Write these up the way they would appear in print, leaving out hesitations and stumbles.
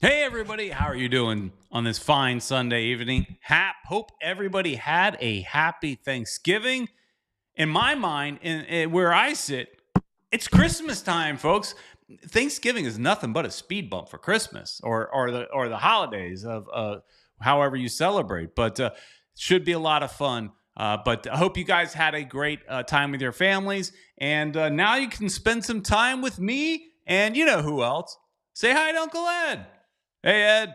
Hey everybody, how are you doing on this fine Sunday evening? Hope everybody had a happy Thanksgiving. In my mind, where I sit, it's Christmas time, folks. Thanksgiving is nothing but a speed bump for Christmas or the holidays of however you celebrate. But should be a lot of fun. But I hope you guys had a great time with your families, and now you can spend some time with me and you know who else. Say hi to Uncle Ed. Hey Ed.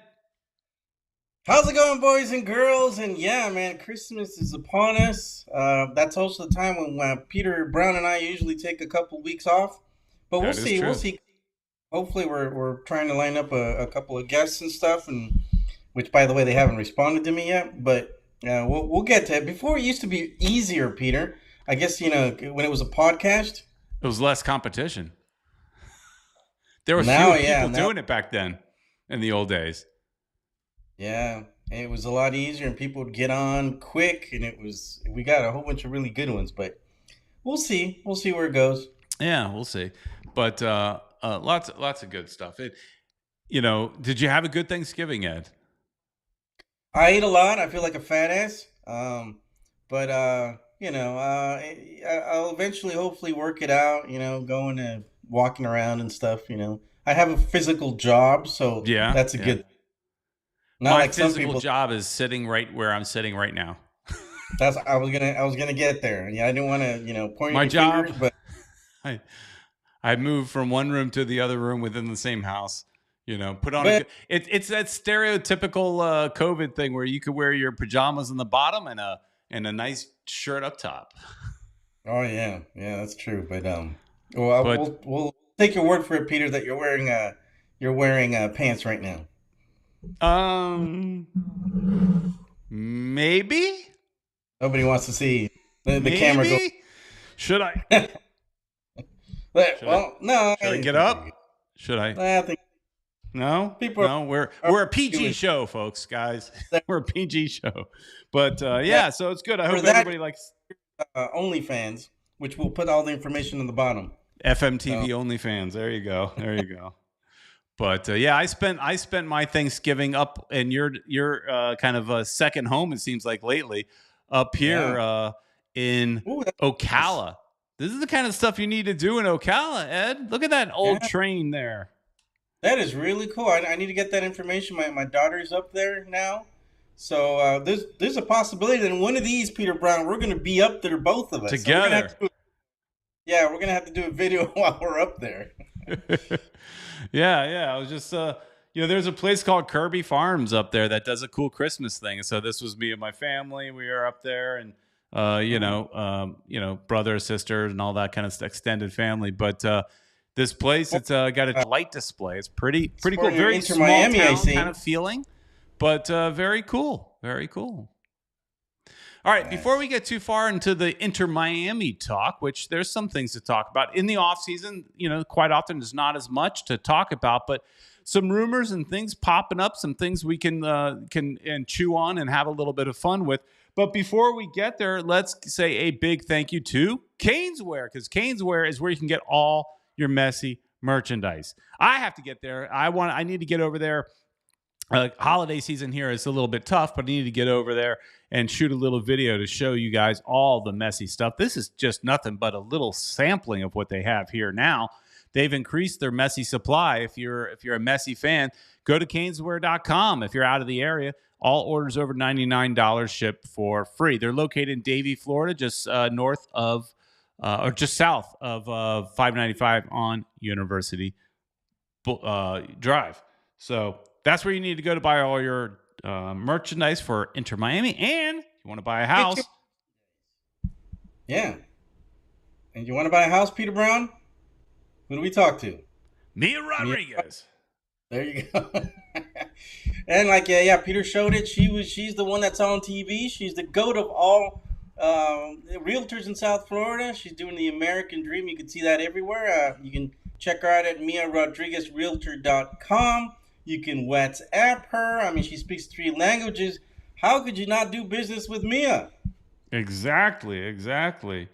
How's it going, boys and girls? And yeah, man, Christmas is upon us. That's also the time when Peter Brown and I usually take a couple weeks off. But we'll That is see. We'll true. see. Hopefully, we're trying to line up a couple of guests and stuff, and which, by the way, they haven't responded to me yet. But we'll get to it. Before it used to be easier, Peter. I guess when it was a podcast. It was less competition. There was Now, fewer yeah, people now, doing it back then in the old days. yeah, it was a lot easier, and people would get on quick, and we got a whole bunch of really good ones. But we'll see. We'll see where it goes. Yeah, we'll see. But lots of good stuff. Did you have a good Thanksgiving, Ed? I eat a lot. I feel like a fat ass. But I'll eventually, hopefully, work it out. Going and walking around and stuff. I have a physical job, so Yeah, that's a yeah. good. Not My like some physical people. job is sitting right where I'm sitting right now. That's I was gonna get there. Yeah, I didn't want to point My any fingers, job, but I I moved from one room to the other room within the same house. Put on a but good. It's that stereotypical COVID thing where you could wear your pajamas on the bottom and a nice shirt up top. oh yeah, yeah, that's true. But well, But we'll take your word for it, Peter, that you're wearing pants right now. um, maybe, Nobody wants to see the camera go. maybe should I But, should I well, no, should I I get think you're good. up? Should I? I think No, people no. We're are we're a PG doing show, folks, guys. that. We're a PG show. But Yeah, yeah, so it's good. I for hope that, everybody likes OnlyFans, which we'll put all the information on the bottom. So FMTV OnlyFans. There you go. There you go. But yeah, I spent my Thanksgiving up in your kind of second home. It seems like lately up here yeah, in ooh, that's nice. Ocala. This is the kind of stuff you need to do in Ocala, Ed. Look at that old Yeah, train there. that is really cool. I need to get that information. My daughter's up there now, so there's a possibility that in one of these, Peter Brown, we're going to be up there, both of us. So we're gonna have Together. to yeah, we're gonna have to do a video while we're up there. Yeah, yeah. I was just there's a place called Kirby Farms up there that does a cool Christmas thing. And so this was me and my family. We were up there and Oh, brother, sister, and all that kind of extended family. But this place, it's got a uh, light display. It's pretty cool. supporting your Very Inter small Miami, I town kind see. of feeling, but very cool. Very cool. All right, before Nice. we get too far into the Inter Miami talk, which there's some things to talk about in the off season, quite often there's not as much to talk about, but some rumors and things popping up, some things we can and chew on and have a little bit of fun with. But before we get there, let's say a big thank you to Caneswear, because Caneswear is where you can get all your messy merchandise. I have to get there. I need to get over there. Holiday season here is a little bit tough, but I need to get over there and shoot a little video to show you guys all the messy stuff. This is just nothing but a little sampling of what they have here now. They've increased their messy supply. If you're a messy fan, go to caneswear.com. If you're out of the area, all orders over $99 ship for free. They're located in Davie, Florida, just north of or just south of 595 on University Drive. So that's where you need to go to buy all your merchandise for Inter Miami. And if you want to buy a Get you, house, yeah. And you want to buy a house, Peter Brown? Who do we talk to? Mia Me. Rodrigues. There you go. And like yeah, Peter showed it. She's the one that's on TV. She's the goat of all realtors in South Florida. She's doing the American dream. You can see that everywhere. You can check her out at miarodriguezrealtor.com. You can WhatsApp her. I mean, she speaks three languages. How could you not do business with Mia? Exactly, exactly.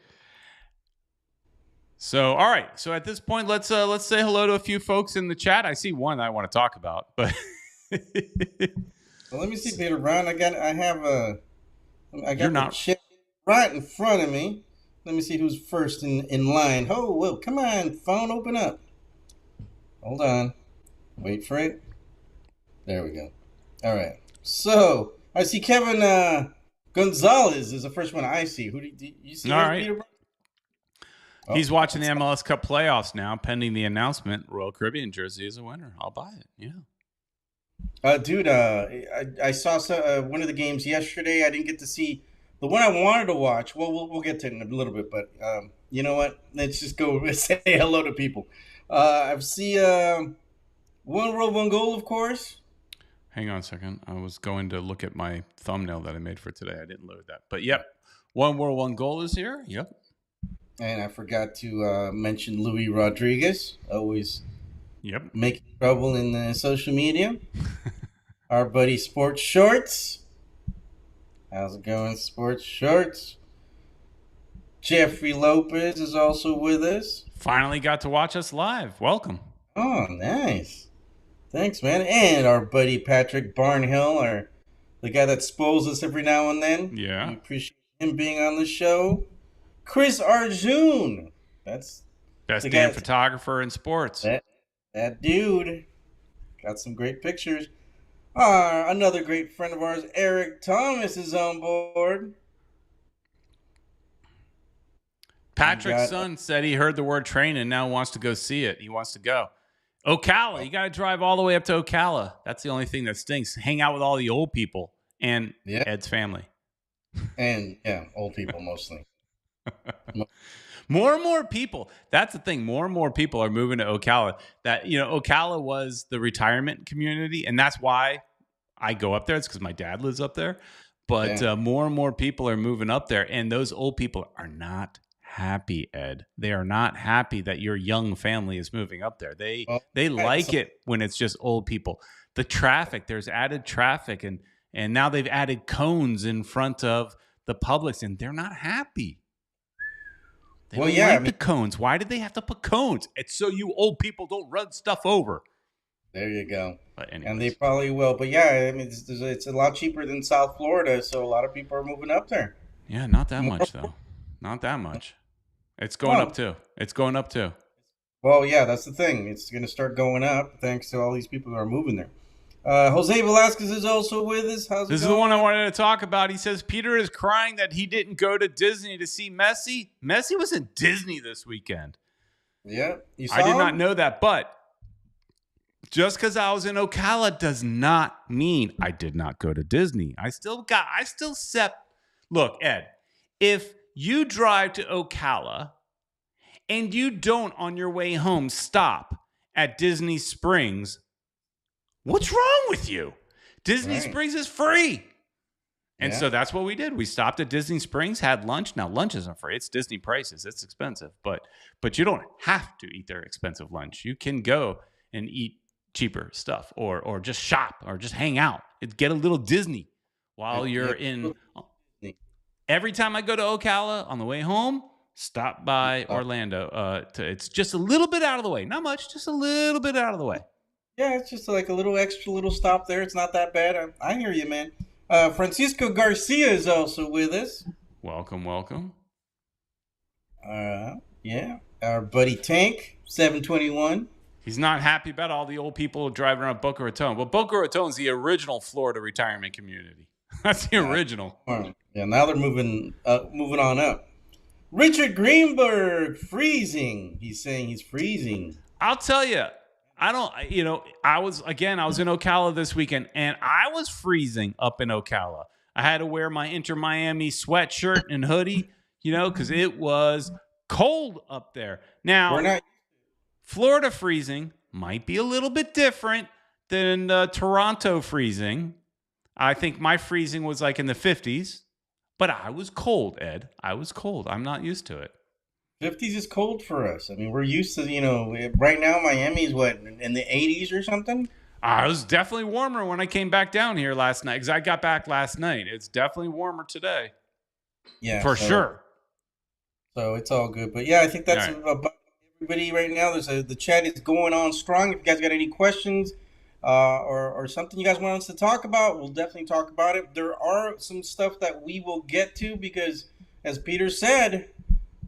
So, all right. So at this point, let's say hello to a few folks in the chat. I see one I want to talk about, but Well, let me see, Peter Brown. I got You're the not. check right in front of me. Let me see who's first in line. Oh, well, come on, phone, open up. Hold on. Wait for it. There we go. All right. So I see Kevin Gonzalez is the first one I see. Who do you see? All Him, right. Peter Brown? Oh, He's watching the MLS Cup playoffs now, pending the announcement. Royal Caribbean jersey is a winner. I'll buy it. Yeah. Dude, I saw one of the games yesterday. I didn't get to see the one I wanted to watch. Well, we'll get to it in a little bit, but you know what? Let's just go say hello to people. I see one world, one goal, of course. Hang on a second. I was going to look at my thumbnail that I made for today. I didn't load that. But yep. One world, one goal is here. Yep. And I forgot to mention Louis Rodrigues, always making trouble in social media. Our buddy Sports Shorts. How's it going, Sports Shorts? Jeffrey Lopez is also with us. Finally got to watch us live. Welcome. Oh, nice. Thanks, man. And our buddy Patrick Barnhill, the guy that spoils us every now and then. Yeah. We appreciate him being on the show. Chris Arjun. That's best damn photographer in sports. That dude. Got some great pictures. Another great friend of ours, Eric Thomas, is on board. Patrick's son said he heard the word train and now wants to go see it. He wants to go. Ocala. You got to drive all the way up to Ocala. That's the only thing that stinks. Hang out with all the old people and Ed's family. And, old people mostly. More and more people. That's the thing. More and more people are moving to Ocala. Ocala was the retirement community, and that's why I go up there. It's because my dad lives up there. But more and more people are moving up there, and those old people are not happy, Ed. They are not happy that your young family is moving up there. They like it when it's just old people. The traffic, there's added traffic, and now they've added cones in front of the Publix, and they're not happy. They don't like the cones. Why did they have to put cones? It's so you old people don't run stuff over. There you go. But and they probably will. But yeah, I mean, it's a lot cheaper than South Florida, so a lot of people are moving up there. Yeah, not that much though. Not that much. It's going up too. It's going up too. Well, yeah, that's the thing. It's going to start going up thanks to all these people who are moving there. Jose Velasquez is also with us. This is the one I wanted to talk about. He says Peter is crying that he didn't go to Disney to see Messi. Messi was in Disney this weekend. Yeah, I did not know that, but just because I was in Ocala does not mean I did not go to Disney. Look, Ed, if you drive to Ocala and you don't on your way home stop at Disney Springs, what's wrong with you? Disney Springs is free. And so that's what we did. We stopped at Disney Springs, had lunch. Now, lunch isn't free. It's Disney prices. It's expensive. But you don't have to eat their expensive lunch. You can go and eat cheaper stuff or just shop or just hang out. Get a little Disney while you're in. Every time I go to Ocala on the way home, stop by Orlando. It's just a little bit out of the way. Not much, just a little bit out of the way. Yeah, it's just like a little extra little stop there. It's not that bad. I hear you, man. Francisco Garcia is also with us. Welcome, welcome. Our buddy Tank, 721. He's not happy about all the old people driving around Boca Raton. Well, Boca Raton's the original Florida retirement community. That's the original. Yeah, now they're moving on up. Richard Greenberg, freezing. He's saying he's freezing. I'll tell you. I was in Ocala this weekend, and I was freezing up in Ocala. I had to wear my Inter Miami sweatshirt and hoodie, because it was cold up there. Now, Florida freezing might be a little bit different than Toronto freezing. I think my freezing was like in the 50s, but I was cold, Ed. I was cold. I'm not used to it. 50s is cold for us. I mean, we're used to, right now Miami's in the 80s or something? It was definitely warmer when I came back down here last night because I got back last night. It's definitely warmer today. Yeah. For sure. So it's all good. But yeah, I think that's about everybody right now. The chat is going on strong. If you guys got any questions, or something you guys want us to talk about, we'll definitely talk about it. There are some stuff that we will get to because, as Peter said,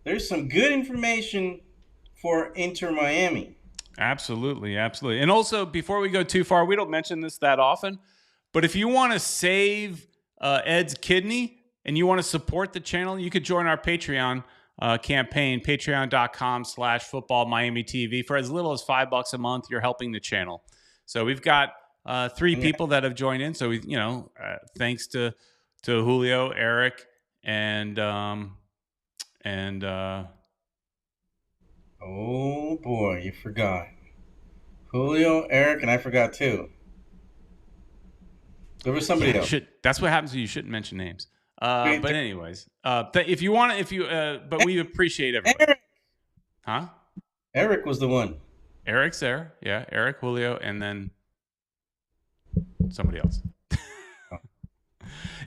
there's some good information for Inter Miami. Absolutely, absolutely. And also, before we go too far, we don't mention this that often, but if you want to save Ed's kidney and you want to support the channel, you could join our Patreon campaign, patreon.com/football Miami TV. For as little as $5 a month, you're helping the channel. So we've got 3 people that have joined in. So we, thanks to Julio, Eric, and oh boy, you forgot Julio, Eric, and I forgot too. There was somebody else. That's what happens when you shouldn't mention names. But anyways, if you want, but we appreciate everybody. Eric. Huh? Eric was the one. Eric's there. Yeah. Eric, Julio, and then somebody else.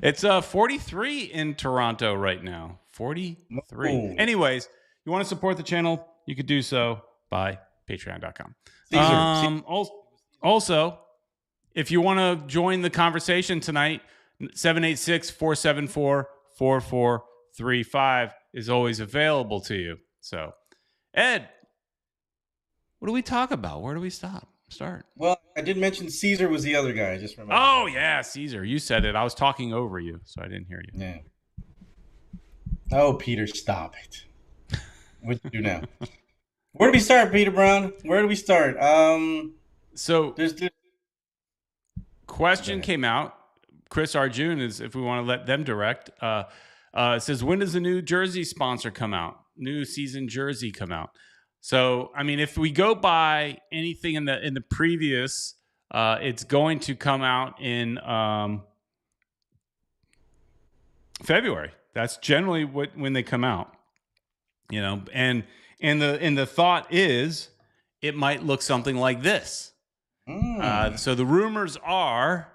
It's 43 in Toronto right now. 43. Oh. Anyways, you want to support the channel, you could do so by patreon.com. Also, if you want to join the conversation tonight, 786-474-4435 is always available to you. So, Ed, what do we talk about? Where do we start? Well, I did mention Caesar was the other guy. I just remember. Oh, yeah, Caesar. You said it. I was talking over you, so I didn't hear you. Yeah. Oh, Peter, stop it. What do you do now? Where do we start, Peter Brown? Where do we start? So there's question came out. Chris Arjun is, if we want to let them direct, it says, when does the new jersey sponsor come out? New season jersey come out? So, I mean, if we go by anything in the previous, it's going to come out in February. That's generally when they come out, and the thought is it might look something like this. So the rumors are,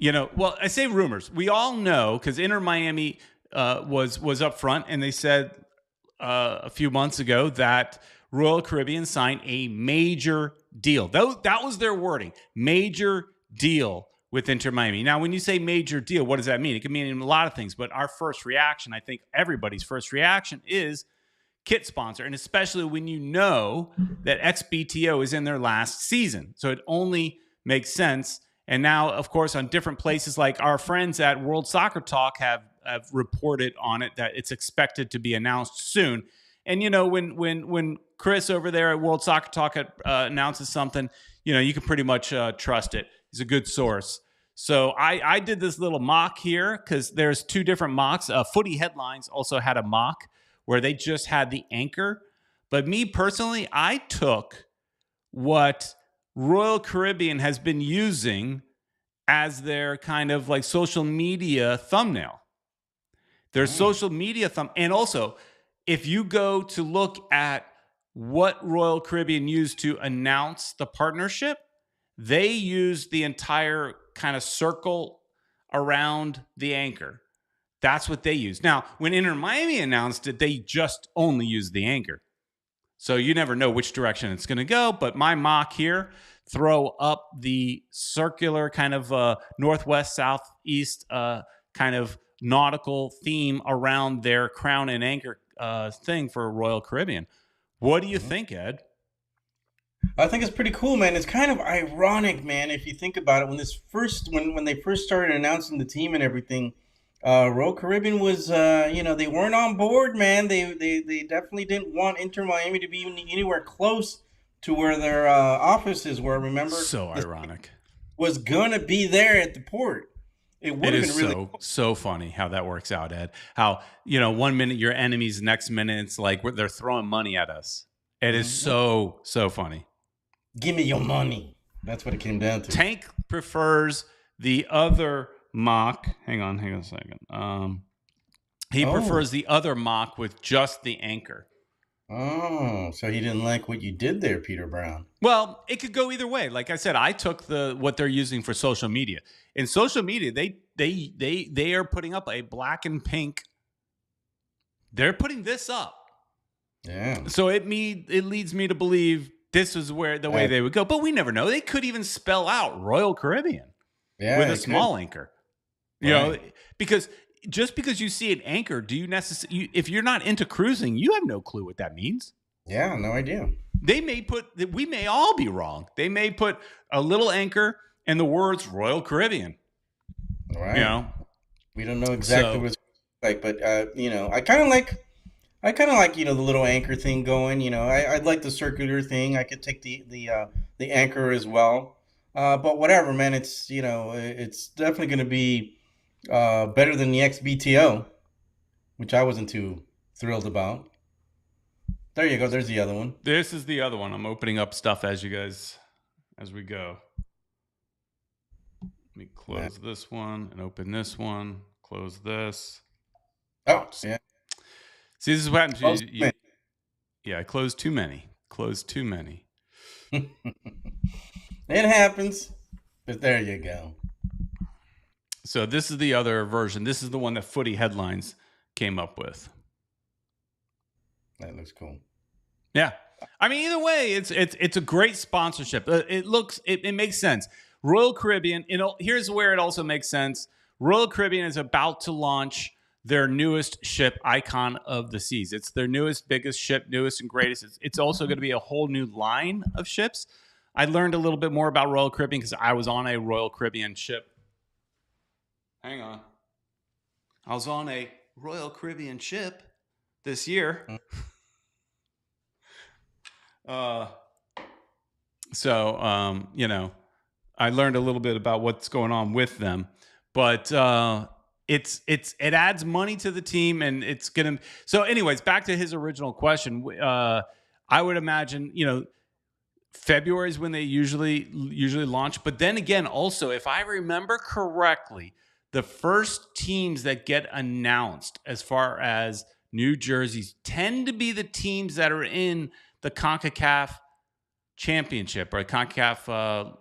well, I say rumors. We all know because Inter Miami was up front, and they said a few months ago that Royal Caribbean signed a major deal. That was their wording, major deal with Inter Miami. Now, when you say major deal, what does that mean? It can mean a lot of things, but our first reaction, I think everybody's first reaction is kit sponsor, and especially when you know that XBTO is in their last season. So it only makes sense. And now, of course, on different places, like our friends at World Soccer Talk have reported on it that it's expected to be announced soon. And when Chris over there at World Soccer Talk announces something, you can pretty much trust it. He's a good source. So I did this little mock here because there's 2 different mocks. Footy Headlines also had a mock where they just had the anchor. But me personally, I took what Royal Caribbean has been using as their kind of like social media thumbnail. Their social media and also, if you go to look at what Royal Caribbean used to announce the partnership, they used the entire kind of circle around the anchor. That's what they used. Now, when Inter Miami announced it, they just only used the anchor. So you never know which direction it's going to go. But my mock here, throw up the circular kind of northwest, southeast kind of nautical theme around their crown and anchor thing for Royal Caribbean. What do you think, Ed? I think it's pretty cool, man. It's kind of ironic, man, if you think about it. When they first started announcing the team and everything, Royal Caribbean was, they weren't on board, man. They definitely didn't want Inter Miami to be anywhere close to where their offices were. Remember? So ironic. Was gonna be there at the port. It would have been really cool. So funny how that works out, Ed. How 1 minute your enemies, next minute it's like they're throwing money at us. It is so funny. Give me your money. That's what it came down to. Tank prefers the other mock. Hang on a second. He prefers the other mock with just the anchor. Oh, so he didn't like what you did there, Peter Brown. Well, it could go either way. Like I said, I took what they're using for social media. In social media, they are putting up a black and pink. They're putting this up. Yeah. So it leads me to believe this was where the way they would go. But we never know. They could even spell out Royal Caribbean with a small anchor. You know, because just because you see an anchor, do you necessarily? If you're not into cruising, you have no clue what that means. Yeah, no idea. They may we may all be wrong. They may put a little anchor and the words Royal Caribbean. Right. You know, we don't know exactly what it's like, but you know, I kind of like, you know, the little anchor thing going. You know, I'd like the circular thing. I could take the anchor as well. But whatever, man. It's, you know, it's definitely going to be better than the XBTO, which I wasn't too thrilled about. There you go. There's the other one. This is the other one. I'm opening up stuff as we go. Let me close this one and open this one. Close this. Oh, yeah. See, this is what happens. I closed too many. It happens. But there you go. So this is the other version. This is the one that Footy Headlines came up with. That looks cool. Yeah. I mean, either way, it's a great sponsorship. It makes sense. Royal Caribbean, here's where it also makes sense. Royal Caribbean is about to launch their newest ship, Icon of the Seas. It's their newest, biggest ship, newest and greatest. It's also going to be a whole new line of ships. I learned a little bit more about Royal Caribbean because I was on a Royal Caribbean ship. Hang on. I was on a Royal Caribbean ship this year. You know, I learned a little bit about what's going on with them, but it adds money to the team, and it's gonna. So, anyways, back to his original question. I would imagine, you know, February is when they usually launch, but then again, also, if I remember correctly, the first teams that get announced as far as new jerseys tend to be the teams that are in the CONCACAF Championship or CONCACAF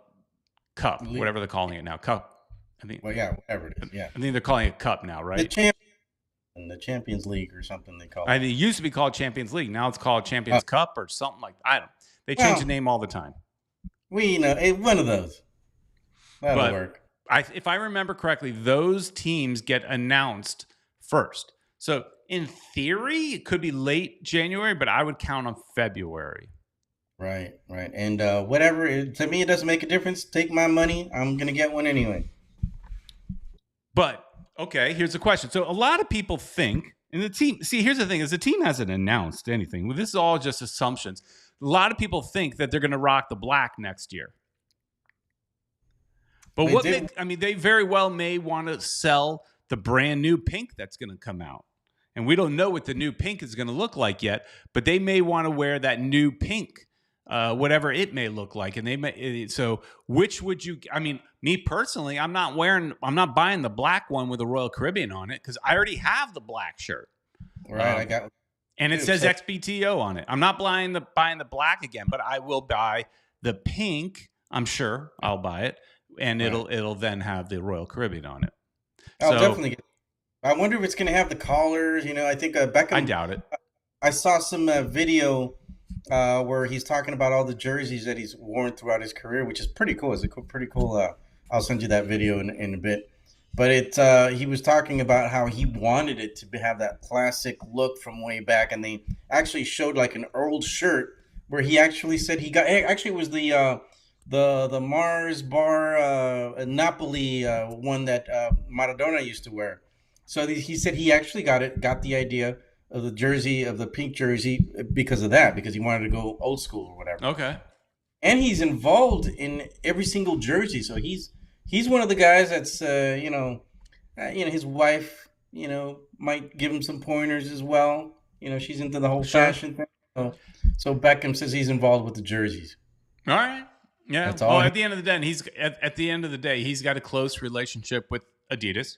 Cup, whatever they're calling it now. Cup. I think. Well, yeah, whatever it is. Yeah. I think they're calling it Cup now, right? The Champions League or something they call it. I think it used to be called Champions League. Now it's called Champions Cup or something like that. I don't. They change the name all the time. We know one of those. That'll work. If I remember correctly, those teams get announced first. So in theory, it could be late January, but I would count on February. Right. And whatever, to me, it doesn't make a difference. Take my money. I'm going to get one anyway. But, okay, here's the question. So a lot of people think, and the team, see, here's the thing, is the team hasn't announced anything. Well, this is all just assumptions. A lot of people think that they're going to rock the black next year. But they very well may want to sell the brand new pink that's going to come out. And we don't know what the new pink is going to look like yet, but they may want to wear that new pink, whatever it may look like. And they may, so which would you, I mean, me personally, I'm not buying the black one with the Royal Caribbean on it because I already have the black shirt. Right. And it says XBTO on it. I'm not buying the black again, but I will buy the pink. I'm sure I'll buy it. And it'll then have the Royal Caribbean on it. I'll definitely get it. I wonder if it's going to have the collars. You know, I think Beckham. I doubt it. I saw some video where he's talking about all the jerseys that he's worn throughout his career, which is pretty cool. It's pretty cool. I'll send you that video in a bit. But he was talking about how he wanted it to have that classic look from way back, and they actually showed like an old shirt where he actually said he got. Actually, it was the Mars Bar Napoli one that Maradona used to wear. So he said he actually got the idea of the jersey, of the pink jersey, because of that, because he wanted to go old school or whatever. Okay. And he's involved in every single jersey, so he's one of the guys that's his wife might give him some pointers as well. You know, she's into the whole fashion thing. So Beckham says he's involved with the jerseys. All right. Yeah. That's all. Well, at the end of the day, he's got a close relationship with Adidas.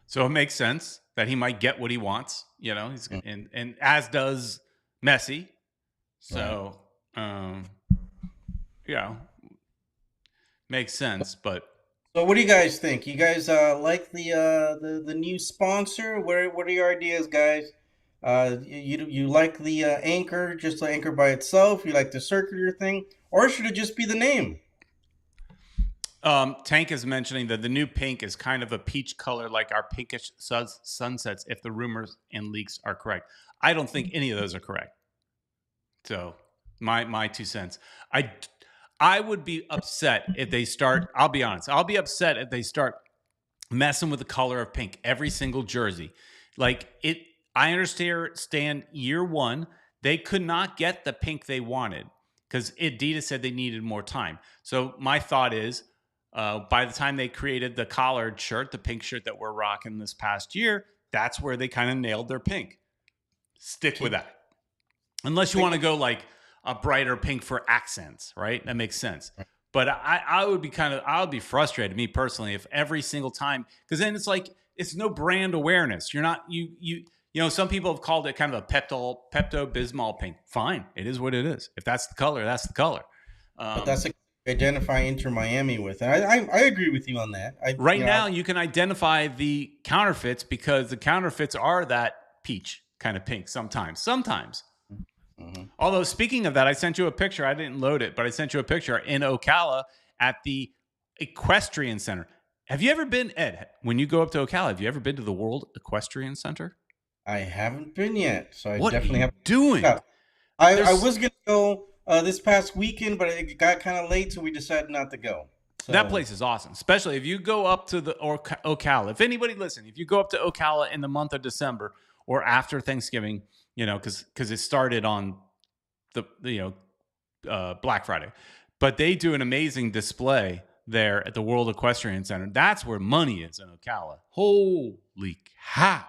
So it makes sense that he might get what he wants, you know, and as does Messi. So, makes sense. But so, what do you guys think? You guys like the new sponsor? What are your ideas, guys? You like the anchor, just the anchor by itself? You like the circular thing, or should it just be the name? Tank is mentioning that the new pink is kind of a peach color, like our pinkish sunsets, if the rumors and leaks are correct. I don't think any of those are correct. So my 2 cents. I would be upset if they start. I'll be honest. I'll be upset if they start messing with the color of pink every single jersey. Like it. I understand year one they could not get the pink they wanted because Adidas said they needed more time. So my thought is, by the time they created the collared shirt, the pink shirt that we're rocking this past year, that's where they kind of nailed their pink. Stick with that. Unless you want to go like a brighter pink for accents, right? That makes sense. But I would be frustrated, me personally, if every single time, because then it's like, it's no brand awareness. You're not, you know, some people have called it kind of a Pepto-Bismol pink. Fine. It is what it is. If that's the color, that's the color. But that's identify Inter Miami with. And I agree with you on that. Now, you can identify the counterfeits because the counterfeits are that peach kind of pink sometimes. Mm-hmm. Although, speaking of that, I sent you a picture. I didn't load it, but I sent you a picture in Ocala at the Equestrian Center. Have you ever been, Ed, when you go up to Ocala, have you ever been to the World Equestrian Center? I haven't been yet, so I what definitely have doing. I was going to go this past weekend, but it got kind of late, so we decided not to go. So. That place is awesome, especially if you go up to the Ocala. If anybody listen, if you go up to Ocala in the month of December or after Thanksgiving, you know, because it started on the Black Friday, but they do an amazing display there at the World Equestrian Center. That's where money is in Ocala. Holy cow!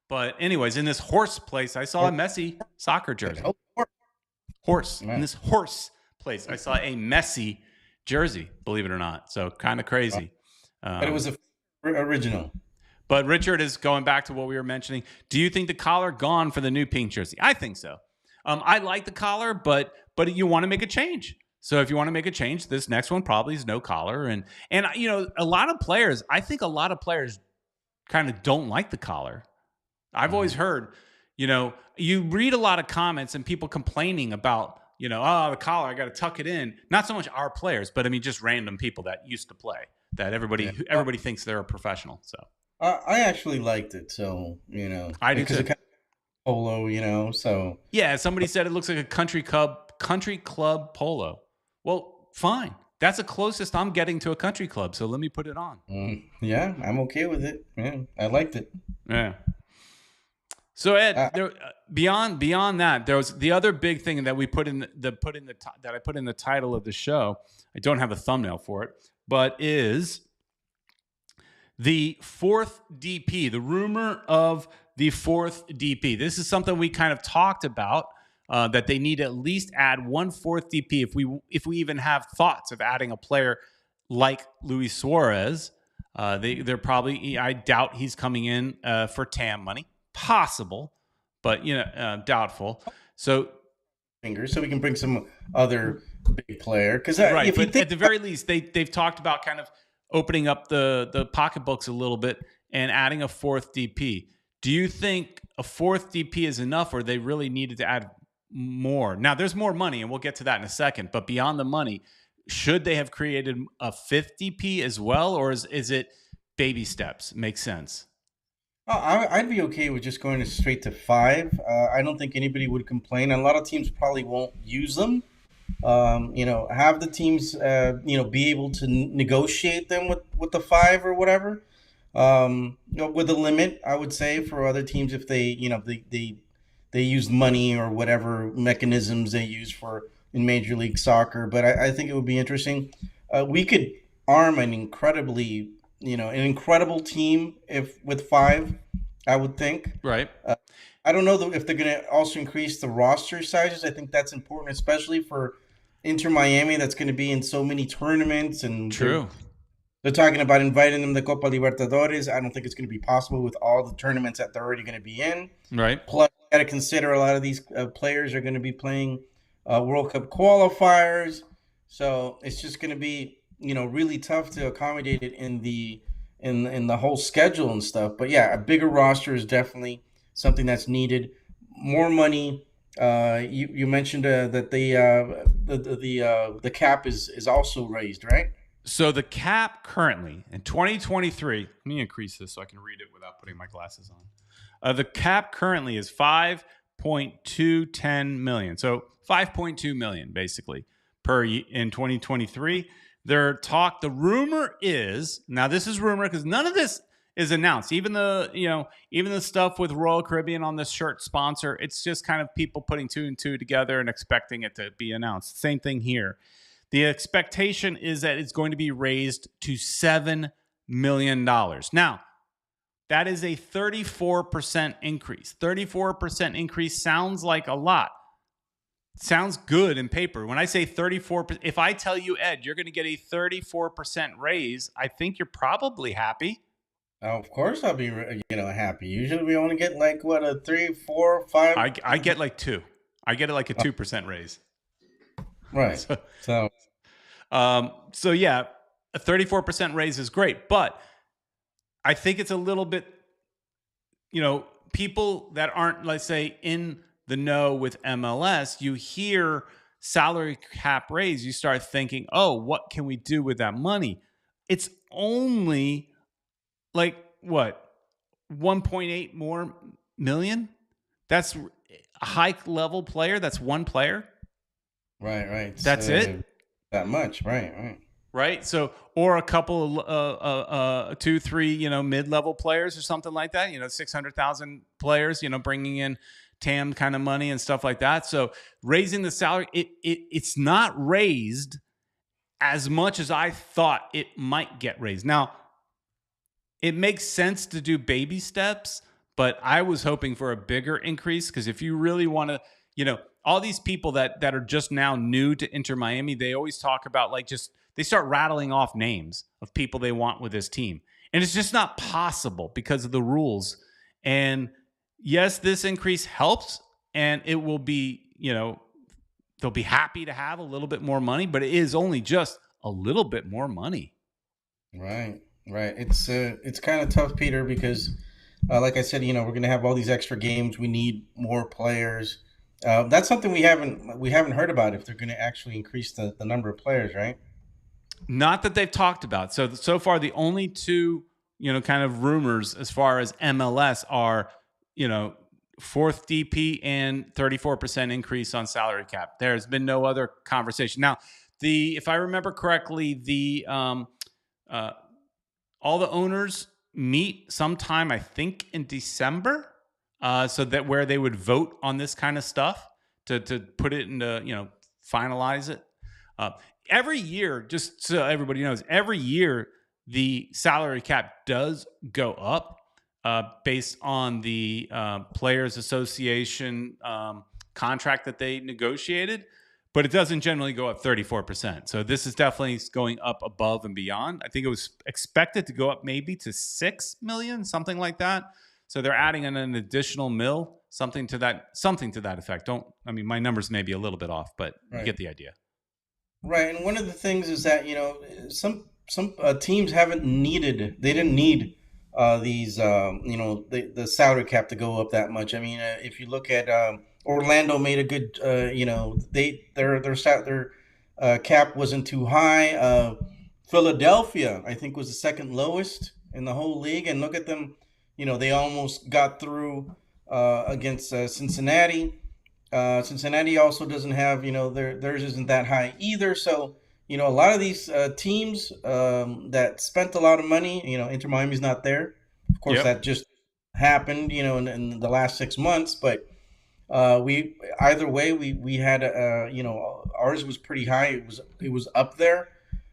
But anyways, in this horse place, I saw a Messi soccer jersey. Horse. In this horse place, I saw a Messi jersey, believe it or not. So kind of crazy. But it was a original. But Richard is going back to what we were mentioning. Do you think the collar gone for the new pink jersey? I think so. I like the collar, but you want to make a change. So if you want to make a change, this next one probably is no collar. And you know, I think a lot of players kind of don't like the collar. I've always heard, you know, you read a lot of comments and people complaining about, you know, the collar, I got to tuck it in. Not so much our players, but I mean, just random people that used to play that everybody thinks they're a professional. So I actually liked it. So, you know, I do too. Kind of polo, you know, so. Yeah. Somebody said it looks like a country club polo. Well, fine. That's the closest I'm getting to a country club. So let me put it on. Yeah, I'm okay with it. Yeah, I liked it. Yeah. So Ed, beyond that, there was the other big thing that we put in that I put in the title of the show. I don't have a thumbnail for it, but is the fourth DP. The rumor of the fourth DP. This is something we kind of talked about that they need to at least add one fourth DP if we even have thoughts of adding a player like Luis Suarez. They're probably. I doubt he's coming in for TAM money. Possible, but you know, doubtful. So we can bring some other big player because right. But at the very least, they've talked about kind of opening up the pocketbooks a little bit and adding a fourth DP. Do you think a fourth DP is enough, or they really needed to add more? Now, there's more money, and we'll get to that in a second. But beyond the money, should they have created a fifth DP as well, or is it baby steps? Makes sense. I'd be okay with just going straight to 5. I don't think anybody would complain. A lot of teams probably won't use them. You know, have the teams, you know, be able to negotiate them with the 5 or whatever. You know, with a limit, I would say for other teams if they, you know, they use money or whatever mechanisms they use for in Major League Soccer. But I think it would be interesting. We could arm an incredible team with 5, I would think. Right. I don't know if they're going to also increase the roster sizes. I think that's important, especially for Inter Miami. That's going to be in so many tournaments. And true. They're talking about inviting them to Copa Libertadores. I don't think it's going to be possible with all the tournaments that they're already going to be in. Right. Plus, you got to consider a lot of these players are going to be playing World Cup qualifiers. So it's just going to be, you know, really tough to accommodate it in the whole schedule and stuff. But yeah, a bigger roster is definitely something that's needed. more money. You mentioned that the cap is also raised, right? So the cap currently in 2023, let me increase this so I can read it without putting my glasses on. The cap currently is 5.210 million. So 5.2 million basically in 2023. The rumor is, now this is rumor because none of this is announced. Even the stuff with Royal Caribbean on this shirt sponsor, it's just kind of people putting two and two together and expecting it to be announced. Same thing here. The expectation is that it's going to be raised to $7 million. Now, that is a 34% increase. 34% increase sounds like a lot. Sounds good in paper. When I say 34%, if I tell you, Ed, you're going to get a 34% raise, I think you're probably happy. Of course, I'll be happy. Usually, we only get like what, a 3, 4, 5. I get like 2. I get like a 2% raise. Right. So yeah, a 34% raise is great, but I think it's a little bit, people that aren't, let's say, in the know with MLS, you hear salary cap raise, you start thinking, oh, what can we do with that money? It's only like what, 1.8 more million? That's a high level player. That's one player. Right. That's it. That much. Right. So, or a couple of 2, 3, mid-level players or something like that. 600,000 players. Bringing in TAM kind of money and stuff like that. So, raising the salary, it's not raised as much as I thought it might get raised. Now, it makes sense to do baby steps, but I was hoping for a bigger increase because if you really want to, all these people that are just now new to Inter Miami, they always talk about they start rattling off names of people they want with this team. And it's just not possible because of the rules. And yes, this increase helps and it will be, they'll be happy to have a little bit more money, but it is only just a little bit more money. Right. It's kind of tough, Peter, because like I said, we're going to have all these extra games. We need more players. That's something we haven't heard about, if they're going to actually increase the number of players, right? Not that they've talked about. So far, the only two, kind of rumors as far as MLS are, fourth DP and 34% increase on salary cap. There's been no other conversation. Now, if I remember correctly, all the owners meet sometime, I think, in December. So that where they would vote on this kind of stuff to put it into, finalize it. Every year, just so everybody knows, every year the salary cap does go up based on the Players Association contract that they negotiated, but it doesn't generally go up 34%. So this is definitely going up above and beyond. I think it was expected to go up maybe to 6 million, something like that. So they're adding in an additional mil, something to that effect. My numbers may be a little bit off, but You get the idea. Right, and one of the things is that some teams didn't need these the salary cap to go up that much. If you look at Orlando, made a good their cap wasn't too high. Philadelphia, I think, was the second lowest in the whole league, and look at them. They almost got through against Cincinnati. Cincinnati also doesn't have, theirs isn't that high either. So, a lot of these teams that spent a lot of money, Inter Miami's not there. Of course, That just happened, in the last 6 months. But we had, ours was pretty high. It was up there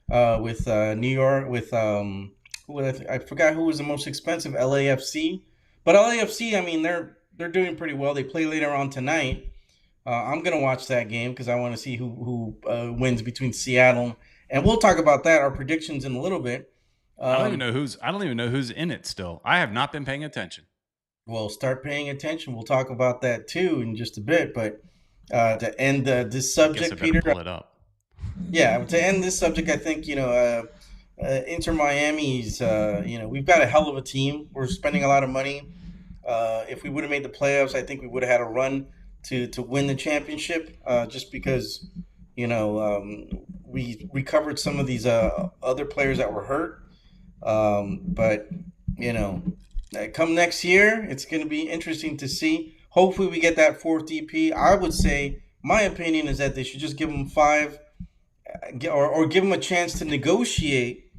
with New York, with I forgot who was the most expensive, LAFC. But LAFC, they're doing pretty well. They play later on tonight. I'm gonna watch that game because I want to see who wins between Seattle, and we'll talk about that, our predictions, in a little bit. I don't even know who's in it still. I have not been paying attention. Well, start paying attention. We'll talk about that too in just a bit. But to end this subject, Peter, pull it up. Yeah, to end this subject, I think Inter Miami's. We've got a hell of a team. We're spending a lot of money. If we would have made the playoffs, I think we would have had a run to win the championship. Just because we recovered some of these other players that were hurt. But come next year, it's going to be interesting to see. Hopefully, we get that fourth DP. I would say, my opinion is that they should just give them 5, or give them a chance to negotiate.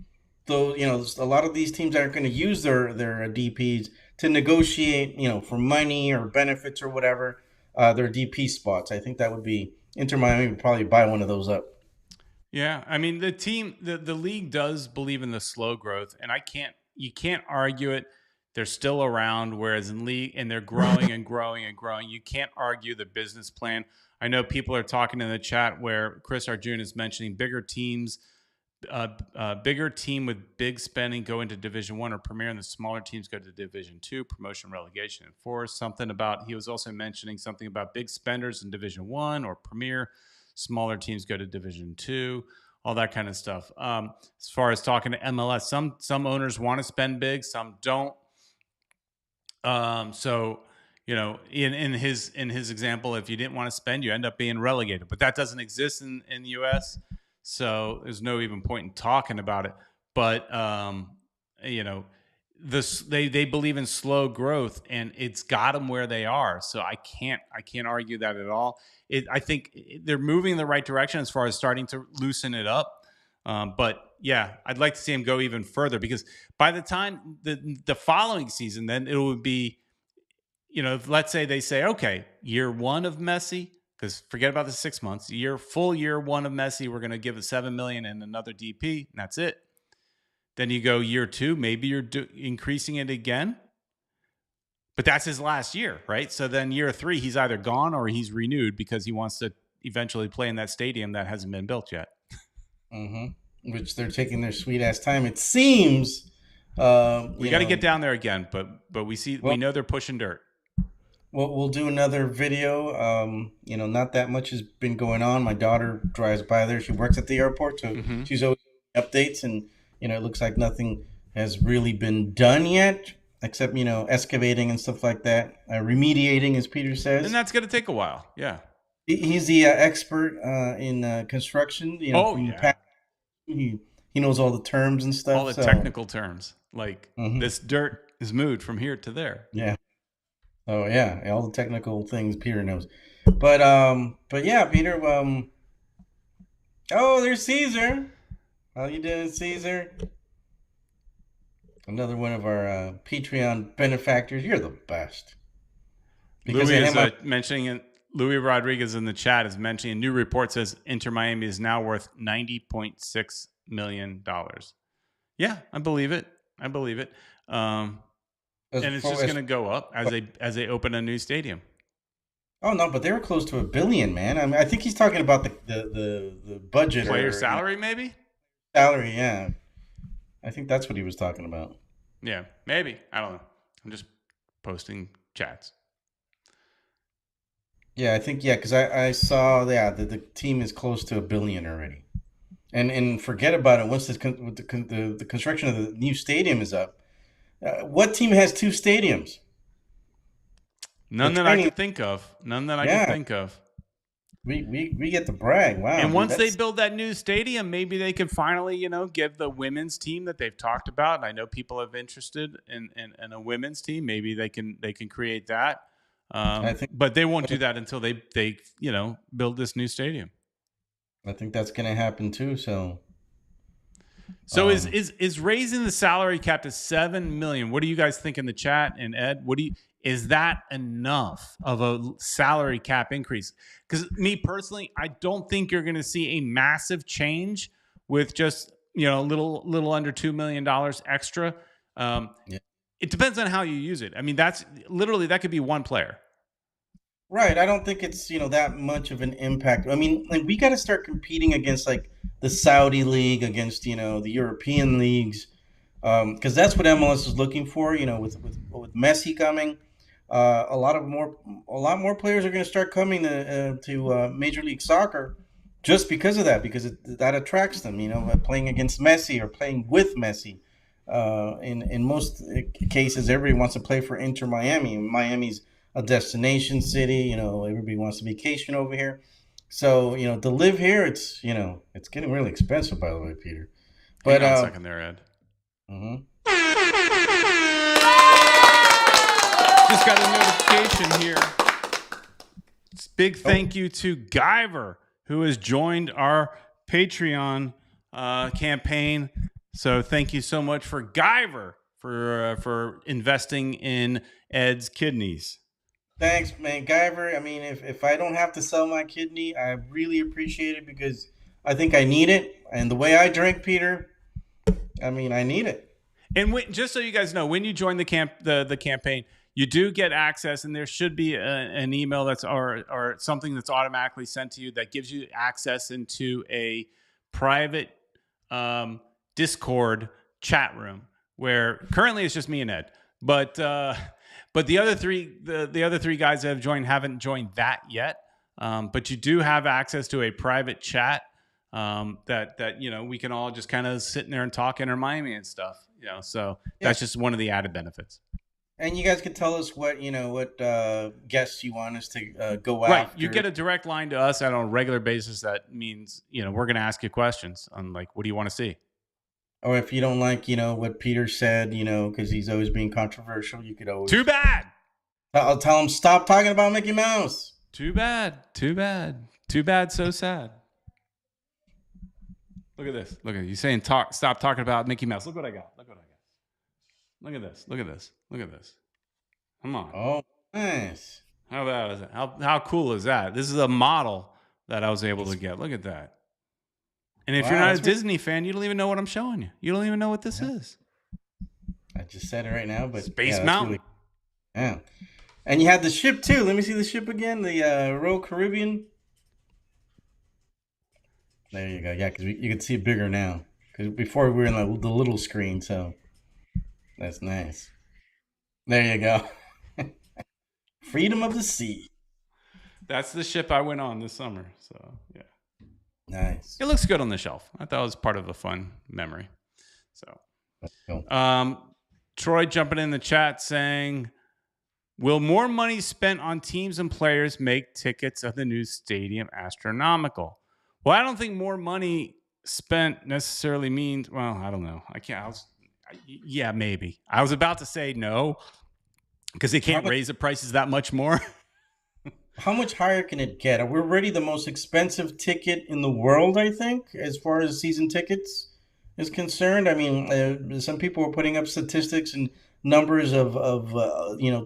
Though a lot of these teams aren't going to use their DPs to negotiate, for money or benefits or whatever, their DP spots. I think that would be Inter Miami would probably buy one of those up. Yeah, I mean the league does believe in the slow growth, and you can't argue it. They're still around, whereas in league, and they're growing and growing and growing. You can't argue the business plan. I know people are talking in the chat where Chris Arjun is mentioning bigger teams, bigger team with big spending go into Division 1 or Premier, and the smaller teams go to Division 2, promotion, relegation, and 4. He was also mentioning something about big spenders in Division 1 or Premier. Smaller teams go to Division 2, all that kind of stuff. As far as talking to MLS, some owners want to spend big, some don't. So in his example, if you didn't want to spend, you end up being relegated. But that doesn't exist in the U.S., so there's no even point in talking about it. But they believe in slow growth, and it's got them where they are. So I can't argue that at all. I think they're moving in the right direction as far as starting to loosen it up. But yeah, I'd like to see him go even further, because by the time the following season, then it would be, let's say they say, okay, year 1 of Messi, because forget about the 6 months, full year 1 of Messi, we're going to give it $7 million and another DP, and that's it. Then you go year 2, maybe you're increasing it again, but that's his last year, right? So then year 3, he's either gone or he's renewed because he wants to eventually play in that stadium that hasn't been built yet. Mm-hmm. Which they're taking their sweet ass time. It seems. We got to get down there again, but we know they're pushing dirt. We'll do another video. Not that much has been going on. My daughter drives by there. She works at the airport, so she's always updates, and it looks like nothing has really been done yet, except excavating and stuff like that, remediating, as Peter says. And that's going to take a while. Yeah. He's the expert in construction. He knows all the terms and stuff. All the technical terms, like this dirt is moved from here to there. Yeah. Oh yeah, all the technical things Peter knows. But yeah, Peter. There's Caesar. How you doing, Caesar? Another one of our Patreon benefactors. You're the best. Because Louis is mentioning it. Louis Rodrigues in the chat is mentioning a new report says Inter Miami is now worth $90.6 million. Yeah, I believe it. And it's just going to go up as they open a new stadium. Oh no, but they were close to $1 billion, man. I mean, I think he's talking about the budget, player salary, maybe. Salary, yeah. I think that's what he was talking about. Yeah, maybe. I don't know. I'm just posting chats. Yeah, I think because I saw that the team is close to $1 billion already, and forget about it once the construction of the new stadium is up. What team has 2 stadiums? None that I can think of. We get to brag. Wow! And once they build that new stadium, maybe they can finally give the women's team that they've talked about. And I know people have interested in a women's team. Maybe they can create that. But they won't do that until they build this new stadium. I think that's going to happen too. So is raising the salary cap to $7 million? What do you guys think in the chat? And Ed, is that enough of a salary cap increase? Because me personally, I don't think you're going to see a massive change with just little under $2 million extra. It depends on how you use it. I mean, that could be one player. Right. I don't think it's, that much of an impact. I mean, like, we got to start competing against like the Saudi league, against, the European leagues. Because that's what MLS is looking for, with Messi coming. A lot more players are going to start coming to Major League Soccer just because of that, because that attracts them, playing against Messi or playing with Messi. In most cases, everybody wants to play for Inter Miami. Miami's a destination city. You know, everybody wants to vacation over here. So you know, to live here, it's getting really expensive. By the way, Peter. Hang But on a second there, Ed. mhm. Just got a notification here. Big thank you to Guyver, who has joined our Patreon campaign. So thank you so much for Guyver for investing in Ed's kidneys. Thanks, man, Guyver. I mean, if I don't have to sell my kidney, I really appreciate it because I think I need it. And the way I drink, Peter, I mean, I need it. And just so you guys know, when you join the campaign, you do get access, and there should be an email that's or something that's automatically sent to you that gives you access into a private Discord chat room where currently it's just me and Ed, but the other three guys that have joined haven't joined that yet. But you do have access to a private chat that you know we can all just kind of sit in there and talk Inter Miami and stuff. You know, so that's just one of the added benefits. And you guys can tell us what guests you want us to go right. after. You get a direct line to us on a regular basis. That means we're going to ask you questions on like, what do you want to see? Or if you don't like what Peter said, because he's always being controversial, you could always too bad. I'll tell him stop talking about Mickey Mouse. Too bad. So sad. Look at this. Look at you saying stop talking about Mickey Mouse. Look what I got. Look at this. Come on. Oh, nice. How about is it? How cool is that? This is a model that I was able to get. Look at that. And if you're not a Disney fan, you don't even know what I'm showing you. You don't even know what this is. I just said it right now, but Space Mountain. Yeah. And you had the ship too. Let me see the ship again. The Royal Caribbean. There you go. Yeah, because you can see it bigger now. Because before we were in the little screen, so that's nice. There you go. Freedom of the sea. That's the ship I went on this summer. So yeah. Nice. It looks good on the shelf. I thought it was part of a fun memory. So, Troy jumping in the chat saying, will more money spent on teams and players make tickets of the new stadium astronomical? Well, I don't think more money spent necessarily means, well, I don't know. Yeah, maybe. I was about to say no, because they can't raise the prices that much more. How much higher can it get? We're already the most expensive ticket in the world, I think, as far as season tickets is concerned. I mean, some people were putting up statistics and numbers of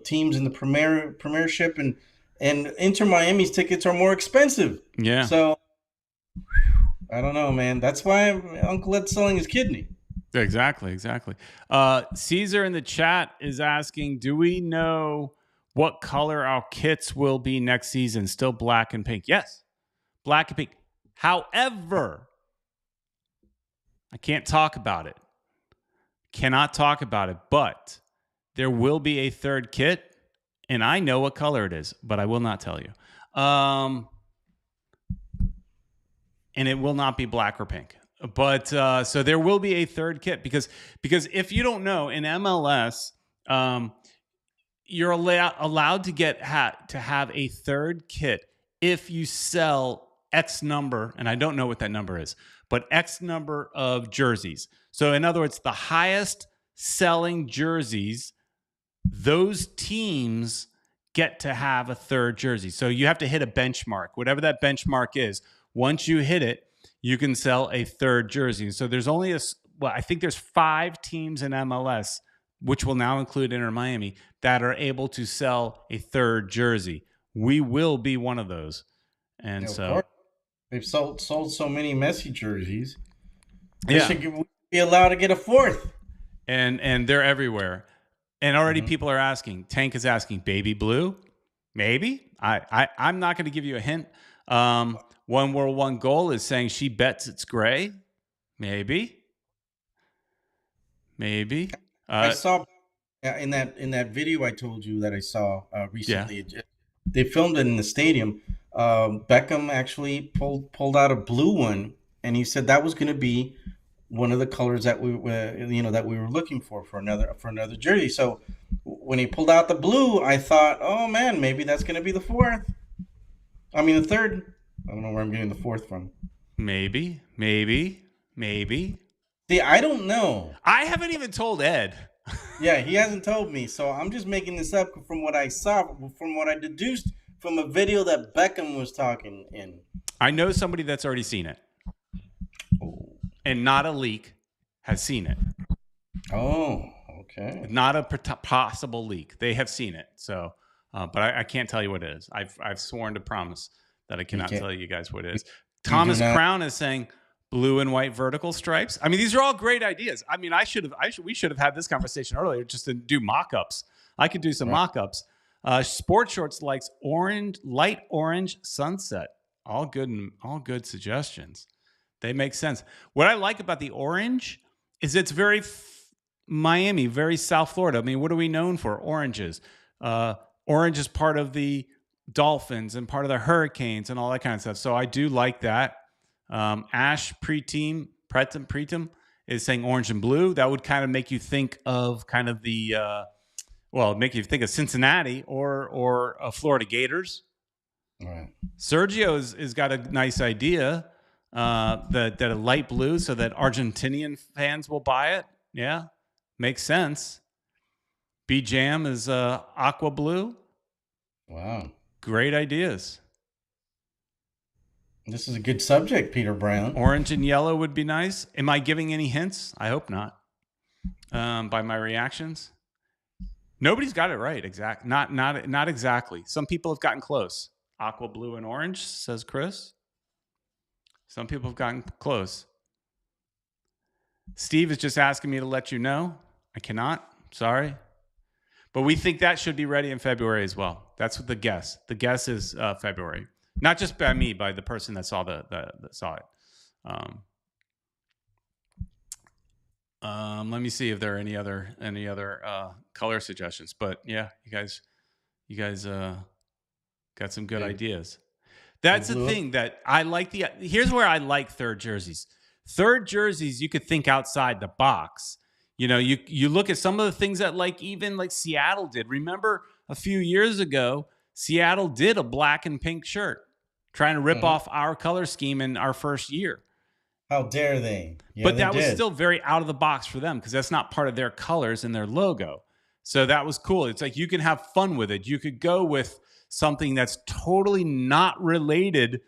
teams in the Premiership, and Inter Miami's tickets are more expensive. Yeah. So I don't know, man. That's why Uncle Ed's selling his kidney. Exactly. Caesar in the chat is asking, do we know what color our kits will be next season? Still black and pink. Yes, black and pink. However, I can't talk about it. Cannot talk about it, but there will be a third kit, and I know what color it is, but I will not tell you. And it will not be black or pink. But so there will be a third kit because if you don't know, in MLS, you're allowed to have a third kit if you sell X number, and I don't know what that number is, but X number of jerseys. So in other words, the highest selling jerseys, those teams get to have a third jersey. So you have to hit a benchmark, whatever that benchmark is. Once you hit it, you can sell a third jersey. So there's only I think there's 5 teams in MLS, which will now include Inter Miami, that are able to sell a third jersey. We will be one of those. And so they've sold so many Messi jerseys. They should be allowed to get a fourth. And they're everywhere. And already people are asking. Tank is asking, baby blue? Maybe. I'm not going to give you a hint. One World One Goal is saying she bets it's gray. Maybe. I saw in that video I told you that I saw recently. Yeah. They filmed it in the stadium. Beckham actually pulled out a blue one, and he said that was going to be one of the colors that we that we were looking for another jersey. So when he pulled out the blue, I thought, oh man, maybe that's going to be the fourth. I mean the third. I don't know where I'm getting the fourth from. Maybe. See, I don't know. I haven't even told Ed. Yeah, he hasn't told me, so I'm just making this up from what I saw, from what I deduced from a video that Beckham was talking in. I know somebody that's already seen it. Oh. And not a leak has seen it. Oh, okay. Not a possible leak. They have seen it. So, but I can't tell you what it is. I've sworn to promise that I cannot tell you guys what it is. Thomas Crown is saying blue and white vertical stripes. I mean, these are all great ideas. I mean, we should have had this conversation earlier just to do mock-ups. I could do some mock-ups. Sports Shorts likes light orange sunset. All good suggestions. They make sense. What I like about the orange is it's very Miami, very South Florida. I mean, what are we known for? Oranges. Orange is part of the Dolphins and part of the Hurricanes and all that kind of stuff. So I do like that. Ash Pretim is saying orange and blue. That would kind of make you think of kind of the make you think of Cincinnati or Florida Gators. All right. Sergio is got a nice idea that a light blue so that Argentinian fans will buy it. Yeah, makes sense. B Jam is aqua blue. Wow. Great ideas. This is a good subject, Peter Brown. Orange and yellow would be nice. Am I giving any hints? I hope not. By my reactions, nobody's got it right. Not exactly. Some people have gotten close. Aqua blue and orange, says Chris. Some people have gotten close. Steve is just asking me to let you know. I cannot. Sorry. But we think that should be ready in February as well. That's what the guess. The guess is February. Not just by me, by the person that saw that saw it. Let me see if there are any other color suggestions. But yeah, you guys got some good ideas. That's the thing that I like. Here's where I like third jerseys. Third jerseys, you could think outside the box. You know, you look at some of the things that even Seattle did. Remember a few years ago, Seattle did a black and pink shirt, trying to rip off our color scheme in our first year. How dare they? Yeah, but that was still very out of the box for them because that's not part of their colors and their logo. So that was cool. It's like you can have fun with it. You could go with something that's totally not related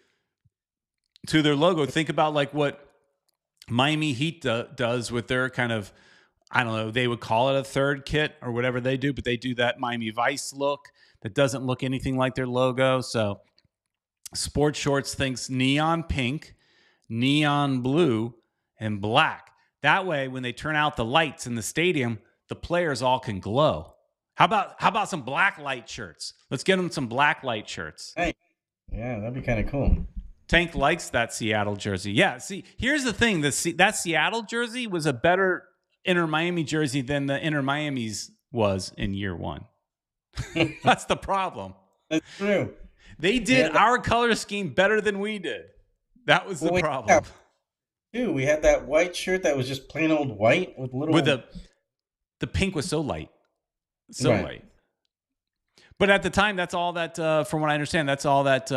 to their logo. Think about like what Miami Heat does with their kind of, I don't know, they would call it a third kit or whatever they do, but they do that Miami Vice look that doesn't look anything like their logo. So Sports Shorts thinks neon pink, neon blue, and black. That way, when they turn out the lights in the stadium, the players all can glow. How about some black light shirts? Let's get them some black light shirts. Hey, yeah, that'd be kind of cool. Tank likes that Seattle jersey. Yeah, see, here's the thing. That Seattle jersey was a better Inter Miami jersey than the Inter Miami's was in year one. That's the problem. That's true. They did our color scheme better than we did. That was the problem. Dude, we had that white shirt that was just plain old white with little. With the pink was so light, light. But at the time, that's all that. From what I understand, that's all that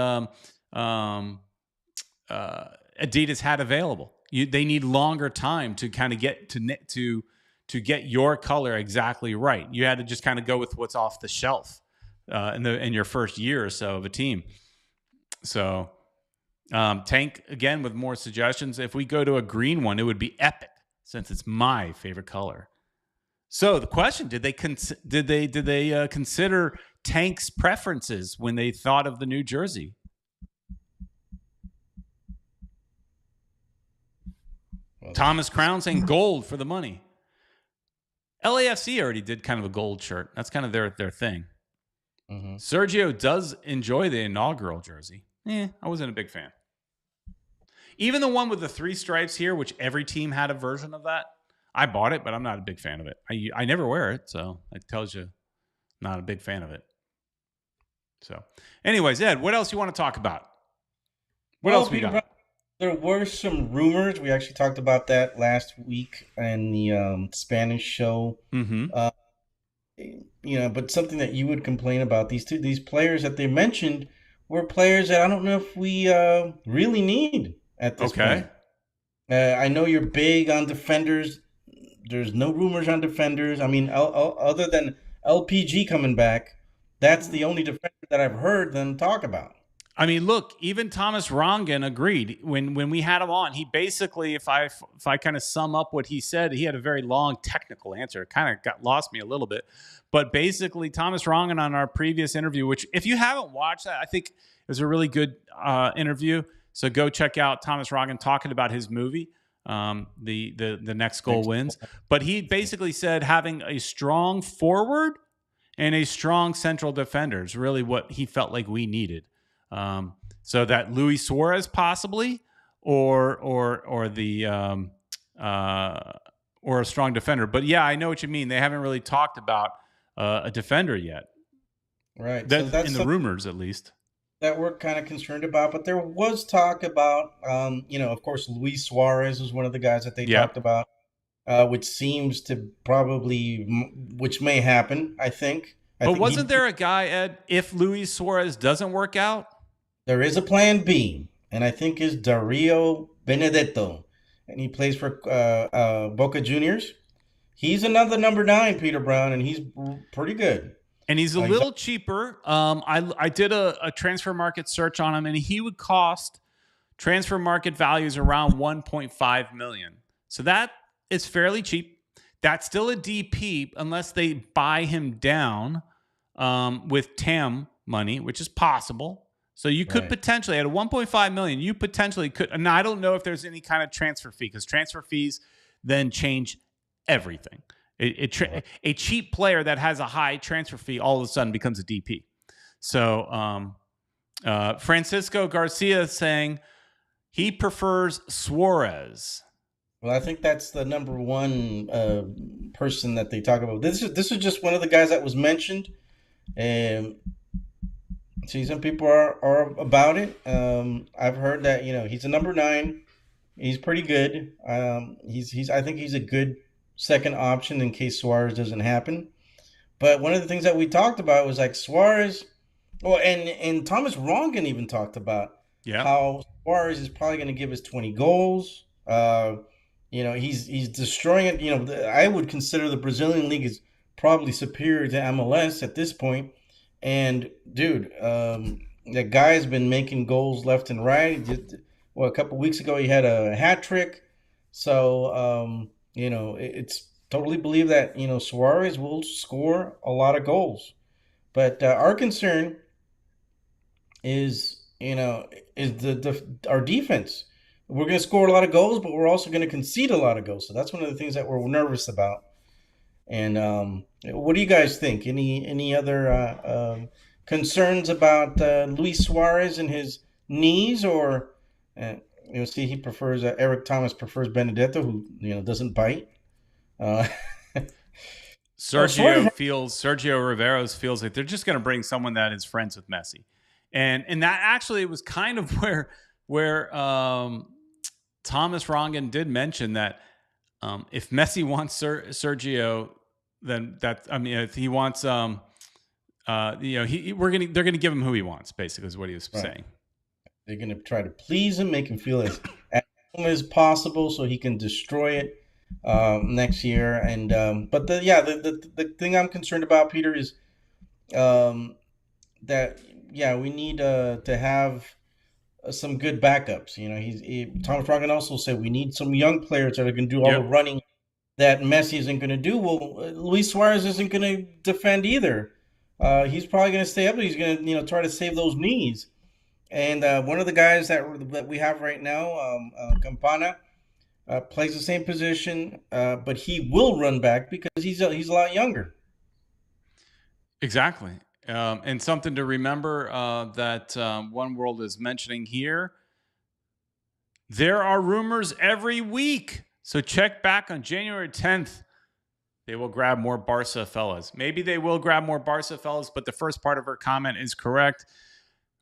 Adidas had available. They need longer time to kind of get to get your color exactly right. You had to just kind of go with what's off the shelf in your first year or so of a team. So Tank again with more suggestions. If we go to a green one, it would be epic since it's my favorite color. So the question: did they consider Tank's preferences when they thought of the new jersey? Thomas Crown saying gold for the money. LAFC already did kind of a gold shirt. That's kind of their thing. Mm-hmm. Sergio does enjoy the inaugural jersey. I wasn't a big fan. Even the one with the 3 stripes here, which every team had a version of that, I bought it, but I'm not a big fan of it. I never wear it, so it tells you I'm not a big fan of it. So, anyways, Ed, what else you want to talk about? What else we got? There were some rumors. We actually talked about that last week in the Spanish show. Mm-hmm. Uh, but something that you would complain about, these players that they mentioned were players that I don't know if we really need at this Okay. point. I know you're big on defenders. There's no rumors on defenders. I mean, other than LPG coming back, that's the only defender that I've heard them talk about. I mean, look, even Thomas Rongen agreed when we had him on. He basically, if I kind of sum up what he said, he had a very long technical answer. It kind of got lost me a little bit, but basically, Thomas Rongen on our previous interview, which if you haven't watched that, I think it was a really good interview. So go check out Thomas Rongen talking about his movie, the next goal wins. But he basically said having a strong forward and a strong central defender is really what he felt like we needed. So that Luis Suarez possibly, or the or a strong defender. But yeah, I know what you mean. They haven't really talked about a defender yet, Right. that, So that's in the rumors at least. that we're kind of concerned about. But there was talk about, of course, Luis Suarez was one of the guys that they Yeah. talked about, which seems to which may happen. I think. I But think wasn't there a guy, Ed, if Luis Suarez doesn't work out? there is a plan B, and I think is Dario Benedetto, and he plays for Boca Juniors. He's another number 9, Peter Brown, and he's pretty good. And he's a He's little cheaper. I did a transfer market search on him, and he would cost transfer market values around 1.5 million. So that is fairly cheap. That's still a DP unless they buy him down with TAM money, which is possible. So you could Right. potentially, at a 1.5 million, you potentially could. And I don't know if there's any kind of transfer fee, because transfer fees then change everything. A cheap player that has a high transfer fee all of a sudden becomes a DP. So Francisco Garcia is saying he prefers Suarez. Well, I think that's the number one person that they talk about. This is just one of the guys that was mentioned, and see, some people are about it. I've heard that he's a number 9. He's pretty good. He's I think he's a good second option in case Suarez doesn't happen. But one of the things that we talked about was like Suarez. Well, and Thomas Rongen even talked about how Suarez is probably going to give us 20 goals. He's destroying it. I would consider the Brazilian league is probably superior to MLS at this point. And dude, that guy's been making goals left and right. A couple weeks ago he had a hat trick. So it's totally believed that Suarez will score a lot of goals. But our concern is our defense. We're going to score a lot of goals, but we're also going to concede a lot of goals. So that's one of the things that we're nervous about. And what do you guys think? Any other concerns about Luis Suarez and his knees, or he prefers Eric Thomas prefers Benedetto, who doesn't bite. Sergio Riveros feels like they're just going to bring someone that is friends with Messi, and that actually was kind of where Thomas Rongen did mention that if Messi wants Sergio, then if he wants they're gonna give him who he wants, basically is what he was saying. They're gonna try to please him, make him feel as at home as possible, so he can destroy it next year. And but the thing I'm concerned about, Peter, is that we need to have some good backups. Thomas Rongen also said we need some young players that are going to do all the running that Messi isn't going to do. Well, Luis Suarez isn't going to defend either. He's probably going to stay up, but he's going to try to save those knees. And one of the guys that we have right now, Campana, plays the same position, but he will run back because he's a lot younger. Exactly. And something to remember that One World is mentioning here. There are rumors every week. So check back on January 10th. They will grab more Barca fellas. Maybe they will grab more Barca fellas, but the first part of her comment is correct.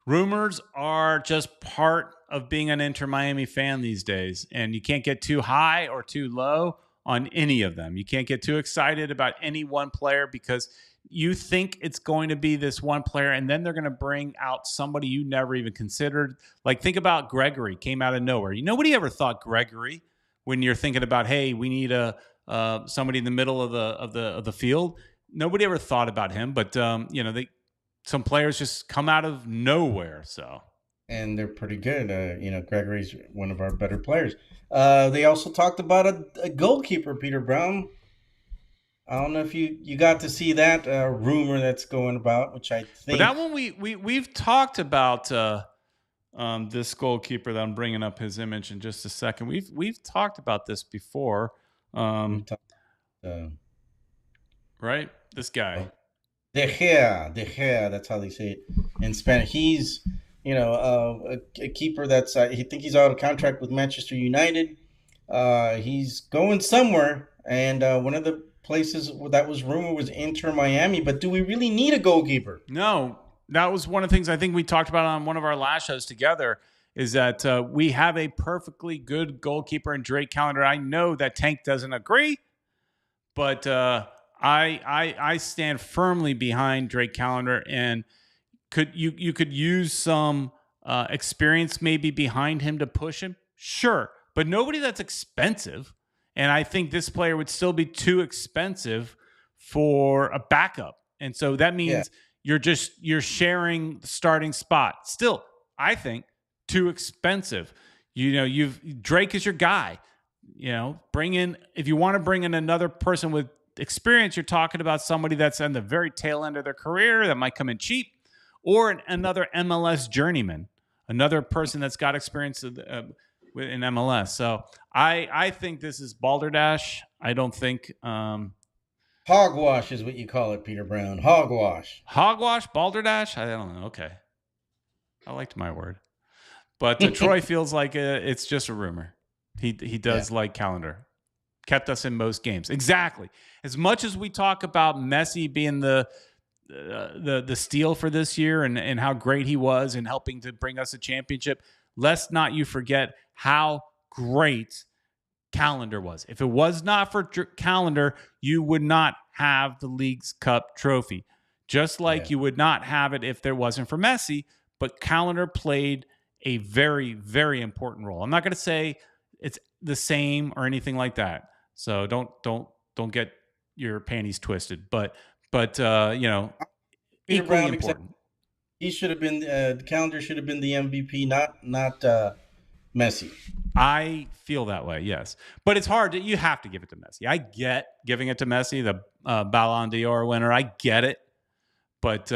Rumors are just part of being an Inter Miami fan these days, and you can't get too high or too low on any of them. You can't get too excited about any one player because you think it's going to be this one player, and then they're going to bring out somebody you never even considered. Like, think about Gregory, came out of nowhere. Nobody ever thought Gregory when you're thinking about, hey, we need a somebody in the middle of the field. Nobody ever thought about him, but some players just come out of nowhere. So, and they're pretty good. Gregory's one of our better players. They also talked about a goalkeeper, Peter Brown. I don't know if you got to see that rumor that's going about, which I think. But that one we've talked about this goalkeeper that I'm bringing up his image in just a second. We've talked about this before, right? This guy. De Gea, that's how they say it in Spanish. He's, a keeper that's, I think he's out of contract with Manchester United. He's going somewhere, and one of the places that was rumored was Inter Miami. But do we really need a goalkeeper? No, that was one of the things I think we talked about on one of our last shows together, is that we have a perfectly good goalkeeper in Drake Callender. I know that Tank doesn't agree, but I stand firmly behind Drake Callender, and you could use some experience maybe behind him to push him, sure, but nobody that's expensive. And I think this player would still be too expensive for a backup, and so that means you're sharing the starting spot. Still, I think too expensive. Drake is your guy. Bring in, if you want to bring in another person with experience, you're talking about somebody that's on the very tail end of their career that might come in cheap, or another MLS journeyman, another person that's got experience in MLS. So I think this is balderdash. I don't think hogwash is what you call it, Peter Brown. Hogwash, balderdash. I don't know. Okay, I liked my word, but Troy feels like it's just a rumor. He does like Callender. Kept us in most games. Exactly. As much as we talk about Messi being the steal for this year and how great he was in helping to bring us a championship, let's not you forget how great Callender was. If it was not for Callender, you would not have the League's Cup trophy. Just like you would not have it if there wasn't for Messi, but Callender played a very, very important role. I'm not going to say it's the same or anything like that. So don't get your panties twisted, but Peter equally Brown, important. He should have been the Callender should have been the MVP, not Messi. I feel that way, yes, but it's hard. You have to give it to Messi. I get giving it to Messi, the Ballon d'Or winner. I get it, but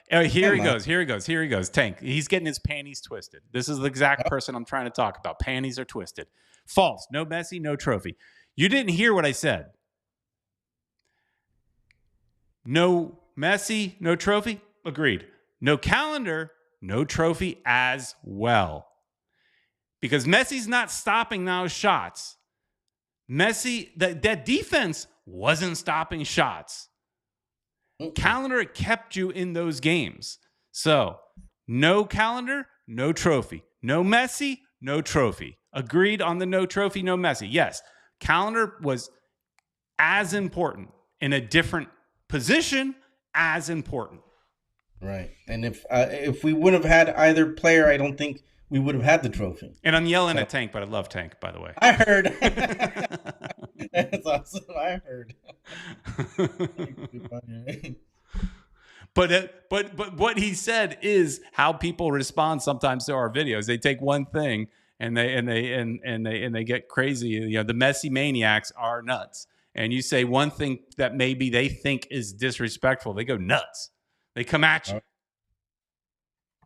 here he goes. Tank. He's getting his panties twisted. This is the exact person I'm trying to talk about. Panties are twisted. False. No Messi, no trophy. You didn't hear what I said. No Messi, no trophy. Agreed. No Callender, no trophy as well. Because Messi's not stopping those shots. Messi, that defense wasn't stopping shots. Callender kept you in those games. So, no Callender, no trophy. No Messi, no trophy. Agreed on the no trophy, no Messi. Yes, Callender was as important in a different position, as important. Right. And if we wouldn't have had either player, I don't think we would have had the trophy. And I'm yelling at Tank, but I love Tank, by the way. I heard. That's awesome. I heard. But what he said is how people respond sometimes to our videos. They take one thing and they get crazy. The Messi maniacs are nuts. And you say one thing that maybe they think is disrespectful, they go nuts. They come at you.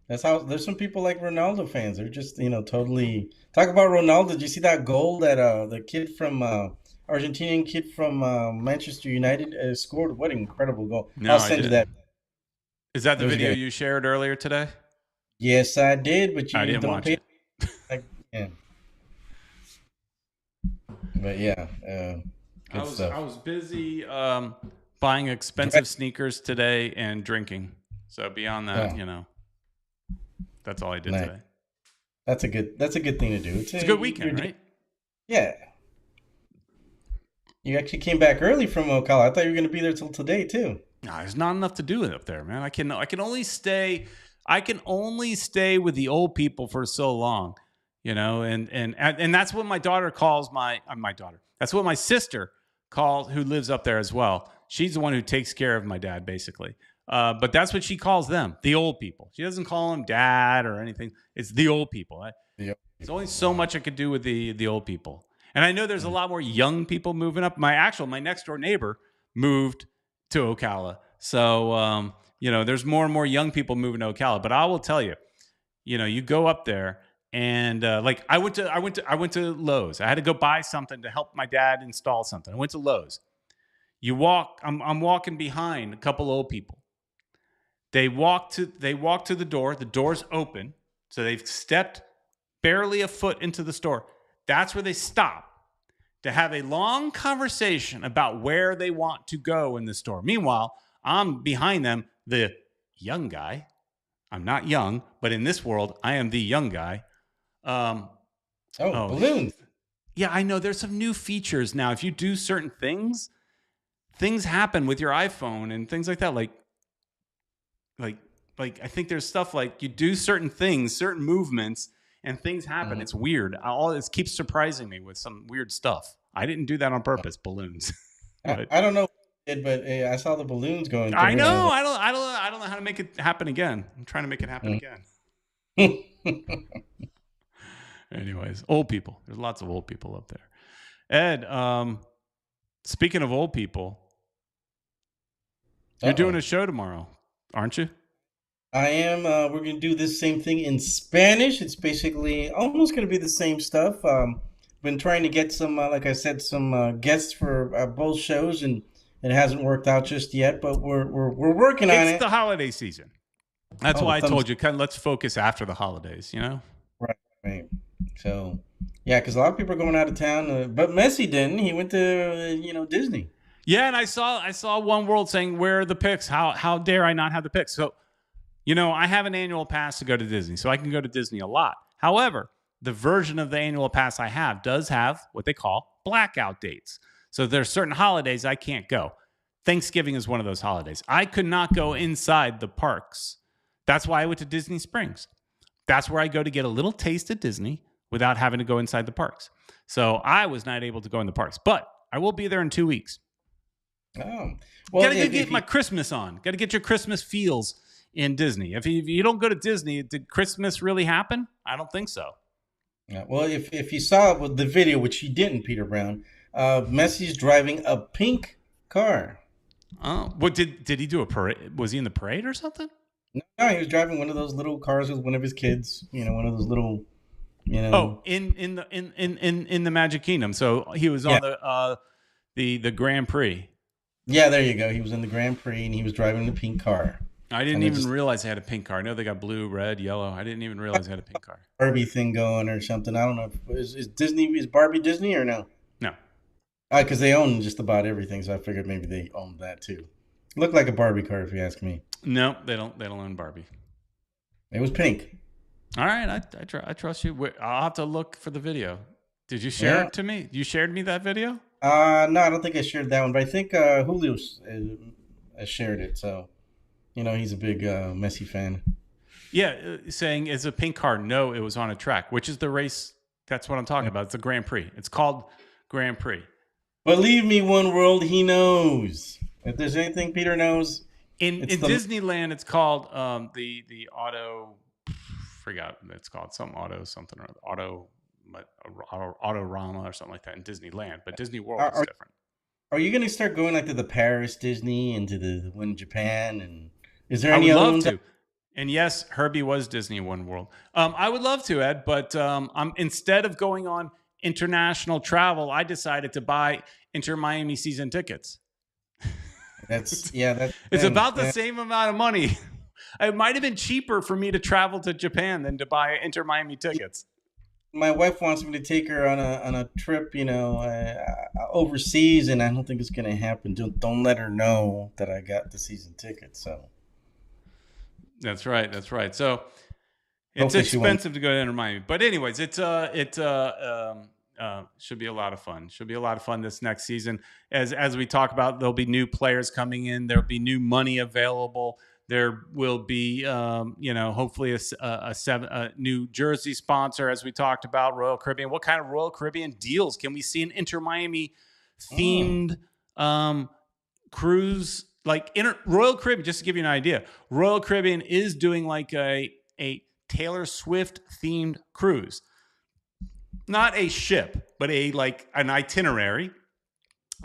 That's how there's some people like Ronaldo fans. They're just, totally talk about Ronaldo. Did you see that goal that the kid from Argentinian kid from Manchester United scored? What an incredible goal. No, I'll send you that. Is that the video you shared earlier today? Yes, I did, but you I didn't watch it. But yeah, I was busy buying expensive sneakers today and drinking. So beyond that, That's all I did Nice. today. That's a good thing to do. It's a good weekend, right? Yeah. You actually came back early from Ocala. I thought you were going to be there till today too. No, there's not enough to do up there, man. I can only stay with the old people for so long, and that's what my daughter calls my daughter. That's what my sister calls, who lives up there as well. She's the one who takes care of my dad, basically. But that's what she calls them, the old people. She doesn't call them dad or anything. It's the old people. Yep. There's only so much I could do with the old people. And I know there's a lot more young people moving up. My next door neighbor moved to Ocala. So, there's more and more young people moving to Ocala. But I will tell you, you go up there and I went to Lowe's. I had to go buy something to help my dad install something. I went to Lowe's. I'm walking behind a couple old people. They walk to the door. The door's open. So they've stepped barely a foot into the store. That's where they stop to have a long conversation about where they want to go in the store. Meanwhile, I'm behind them, the young guy. I'm not young, but in this world, I am the young guy. Balloons. Yeah, I know. There's some new features now. If you do certain things happen with your iPhone and things like that. Like I think there's stuff like you do certain things, certain movements, and things happen. Mm-hmm. It's weird. It keeps surprising me with some weird stuff. I didn't do that on purpose. Balloons. I don't know, but I saw the balloons going. I know. I don't know how to make it happen again. I'm trying to make it happen again. Anyways, old people. There's lots of old people up there. Ed, speaking of old people, you're doing a show tomorrow, aren't you? I am. We're going to do this same thing in Spanish. It's basically almost going to be the same stuff. Been trying to get some, like I said, some guests for both shows, and it hasn't worked out just yet. But we're working on it. It's the holiday season. That's why I told you, let's focus after the holidays. Right. So, yeah, because a lot of people are going out of town, but Messi didn't. He went to Disney. Yeah, and I saw One World saying, "Where are the pics? How dare I not have the pics?" So, I have an annual pass to go to Disney, so I can go to Disney a lot. However, the version of the annual pass I have does have what they call blackout dates. So there's certain holidays I can't go. Thanksgiving is one of those holidays. I could not go inside the parks. That's why I went to Disney Springs. That's where I go to get a little taste of Disney without having to go inside the parks. So I was not able to go in the parks, but I will be there in 2 weeks. Oh, well, got to get my Christmas on. Got to get your Christmas feels in Disney. If you don't go to Disney, did Christmas really happen? I don't think so. Yeah, well, if you saw the video, which you didn't, Peter Brown, Messi's driving a pink car. Oh, what did he do a parade? Was he in the parade or something? No, he was driving one of those little cars with one of his kids. One of those little, Oh, in the Magic Kingdom. So he was on the Grand Prix. Yeah, there you go. He was in the Grand Prix and he was driving the pink car. I didn't even realize they had a pink car. I know they got blue, red, yellow. I didn't even realize they had a pink car. Barbie thing going or something. I don't know. Is Barbie Disney or no? No. Because they own just about everything, so I figured maybe they owned that too. Looked like a Barbie car, if you ask me. No, they don't. They don't own Barbie. It was pink. All right, I trust you. I'll have to look for the video. Did you share it to me? You shared me that video? No, I don't think I shared that one, but I think Julio shared it. So, he's a big Messi fan. Yeah, saying it's a pink car. No, it was on a track, which is the race. That's what I'm talking about. It's the Grand Prix. It's called Grand Prix. Believe me, One World, he knows. If there's anything Peter knows. In Disneyland, it's called the auto. Forgot what it's called. Some auto something or Autorama or something like that in Disneyland. But Disney World is different. Are you going to start going to the Paris Disney and to the one in Japan? And is there any other ones? I would love to. And yes, Herbie was Disney One World. I would love to, Ed, but instead of going on international travel, I decided to buy Inter Miami season tickets. It's about the same amount of money. It might have been cheaper for me to travel to Japan than to buy Inter Miami tickets. My wife wants me to take her on a trip, overseas, and I don't think it's going to happen. Don't let her know that I got the season ticket. So that's right. So It's expensive to go to Inter Miami, but anyways, it should be a lot of fun. Should be a lot of fun this next season. As we talk about, there'll be new players coming in. There'll be new money available. There will be, hopefully a new jersey sponsor, as we talked about, Royal Caribbean. What kind of Royal Caribbean deals can we see an Inter Miami themed cruise? Like Royal Caribbean, just to give you an idea, Royal Caribbean is doing like a Taylor Swift themed cruise. Not a ship, but an itinerary,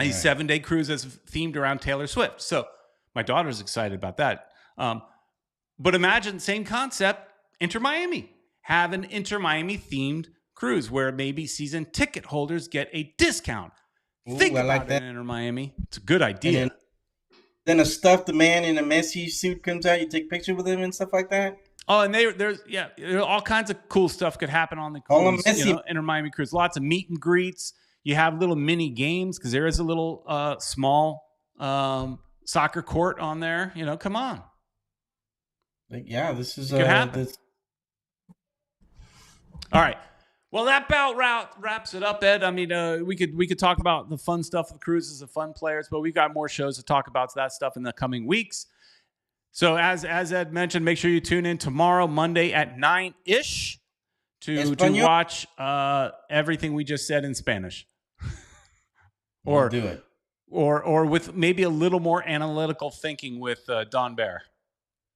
a 7-day cruise that's themed around Taylor Swift. So my daughter's excited about that. But imagine, same concept, Inter Miami. Have an Inter Miami themed cruise where maybe season ticket holders get a discount. Think about that. Inter Miami. It's a good idea. Then a stuffed man in a Messi suit comes out. You take pictures with him and stuff like that. Oh, and there's all kinds of cool stuff could happen on the cruise. Inter Miami cruise. Lots of meet and greets. You have little mini games because there is a little small soccer court on there. Come on. Yeah, this is could happen. All right. Well, that about wraps it up, Ed. I mean, we could talk about the fun stuff with cruises, the fun players, but we've got more shows to talk about that stuff in the coming weeks. So as Ed mentioned, make sure you tune in tomorrow, Monday at 9-ish to watch everything we just said in Spanish. Or do it. Or with maybe a little more analytical thinking with Don Bear.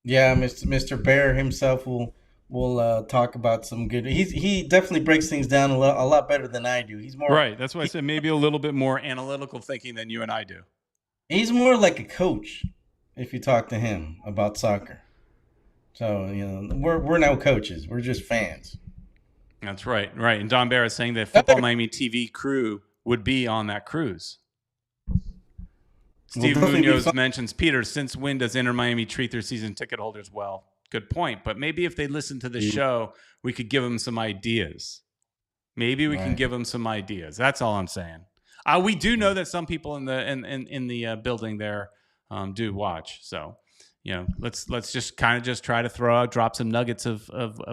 Yeah, Mr. Bear himself will talk about some good. He definitely breaks things down a lot better than I do. He's more right. That's why I said maybe a little bit more analytical thinking than you and I do. He's more like a coach if you talk to him about soccer. So we're no coaches. We're just fans. That's right. Right. And Don Bear is saying that Futbol Miami TV crew would be on that cruise. Steve Munoz mentions, Peter, since when does Inter Miami treat their season ticket holders well? Good point. But maybe if they listen to the show, we could give them some ideas. Maybe we can give them some ideas. That's all I'm saying. We do know that some people in the building there do watch. So, let's just kind of just try to drop some nuggets of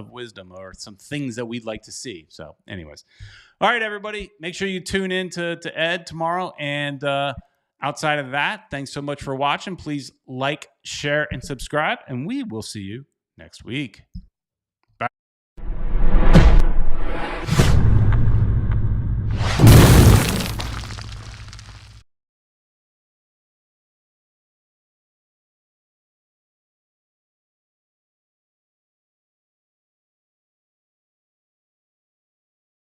wisdom or some things that we'd like to see. So, anyways, all right, everybody, make sure you tune in to Ed tomorrow. And outside of that, thanks so much for watching. Please like, share, and subscribe, and we will see you next week.